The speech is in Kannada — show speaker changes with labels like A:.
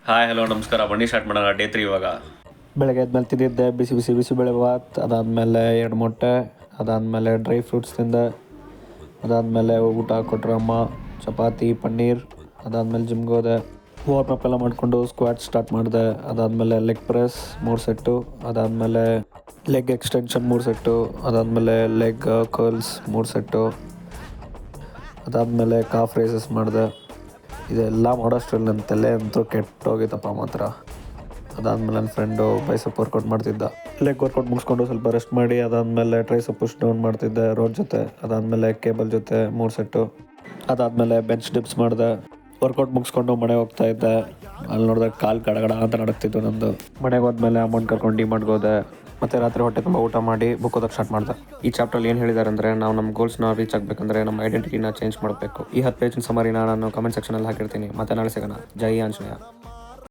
A: ಹಾಯ್ ಹಲೋ ನಮಸ್ಕಾರ. ಬನ್ನಿ ಸ್ಟಾರ್ಟ್ ಮಾಡೋಣ. ಡೇ 3 ಇವಾಗ.
B: ಬೆಳಗ್ಗೆ ಎದ್ಮೇಲೆ ತಿಂದಿದ್ದೆ ಬಿಸಿ ಬೇಳೆ ಭಾತ್, ಅದಾದಮೇಲೆ 2 ಮೊಟ್ಟೆ, ಅದಾದಮೇಲೆ ಡ್ರೈ ಫ್ರೂಟ್ಸ್ ತಿಂದೆ, ಅದಾದಮೇಲೆ ಊಟ ಕೊಟ್ಟರು ಅಮ್ಮ, ಚಪಾತಿ ಪನ್ನೀರ್. ಅದಾದಮೇಲೆ ಜಿಮ್ಗೆ ಹೋದೆ, ವಾರ್ಮಪ್ ಎಲ್ಲ ಮಾಡಿಕೊಂಡು ಸ್ಕ್ವಾಟ್ ಸ್ಟಾರ್ಟ್ ಮಾಡಿದೆ. ಅದಾದಮೇಲೆ ಲೆಗ್ ಪ್ರೆಸ್ 3 ಸೆಟ್ಟು, ಅದಾದಮೇಲೆ ಲೆಗ್ ಎಕ್ಸ್ಟೆನ್ಷನ್ 3 ಸೆಟ್ಟು, ಅದಾದಮೇಲೆ ಲೆಗ್ ಕರ್ಲ್ಸ್ 3 ಸೆಟ್ಟು, ಅದಾದಮೇಲೆ ಕಾಫ್ ರೇಸಸ್ ಮಾಡಿದೆ. ಇದೆಲ್ಲ ಮಾಡೋಷ್ಟರಲ್ಲಿ ನನ್ನ ತಲೆ ಅಂತೂ ಕೆಟ್ಟೋಗಿತ್ತಪ್ಪ ಮಾತ್ರ. ಅದಾದಮೇಲೆ ನನ್ನ ಫ್ರೆಂಡು ಬೈಸಪ್ ವರ್ಕೌಟ್ ಮಾಡ್ತಿದ್ದ. ಲೆಗ್ ವರ್ಕೌಟ್ ಮುಗಿಸ್ಕೊಂಡು ಸ್ವಲ್ಪ ರೆಸ್ಟ್ ಮಾಡಿ, ಅದಾದಮೇಲೆ ಟ್ರೈಸಪ್ ಪುಷ್ ಡೌನ್ ಮಾಡ್ತಿದ್ದೆ ರೋಡ್ ಜೊತೆ, ಅದಾದಮೇಲೆ ಕೇಬಲ್ ಜೊತೆ 3 ಸೆಟ್ಟು, ಅದಾದಮೇಲೆ ಬೆಂಚ್ ಡಿಪ್ಸ್ ಮಾಡಿದೆ. ವರ್ಕೌಟ್ ಮುಗಿಸ್ಕೊಂಡು ಮನೆಗೆ ಹೋಗ್ತಾ ಇದ್ದೆ. ಅಲ್ಲಿ ನೋಡಿದ್ರೆ ಕಾಲು ಗಡಗಡ ಅಂತ ನಡಕ್ತಿತ್ತು ನಂದು. ಮನೆಗೆ ಹೋದ್ಮೇಲೆ ಅಮೌಂಟ್ ಕರ್ಕೊಂಡು ಡಿಮಾರ್ಟ್ಗೆ ಹೋದೆ. ಮತ್ತು ರಾತ್ರಿ ಹೊಟ್ಟೆ ತುಂಬ ಊಟ ಮಾಡಿ ಬುಕ್ ಓದೋಕ್ಕೆ ಸ್ಟಾರ್ಟ್ ಮಾಡಿದೆ. ಈ ಚಾಪ್ಟ್ರಲ್ಲಿ ಏನು ಹೇಳಿದ್ದಾರೆ ಅಂದರೆ, ನಾವು ನಮ್ಮ ಗೋಲ್ಸ್ನ ರೀಚ್ ಆಗಬೇಕಂದ್ರೆ ನಮ್ಮ ಐಡೆಂಟಿಟಿನ ಚೇಂಜ್ ಮಾಡಬೇಕು. ಈ 10 ಪೇಜಿನ ಸಮರಿನ ನಾನು ಕಮೆಂಟ್ ಸೆಕ್ಷನಲ್ಲಿ ಹಾಕಿರ್ತೀನಿ. ಮತ್ತೆ ನಾಳೆ ಸಿಗೋಣ. ಜೈ ಆಂಜನೇಯ.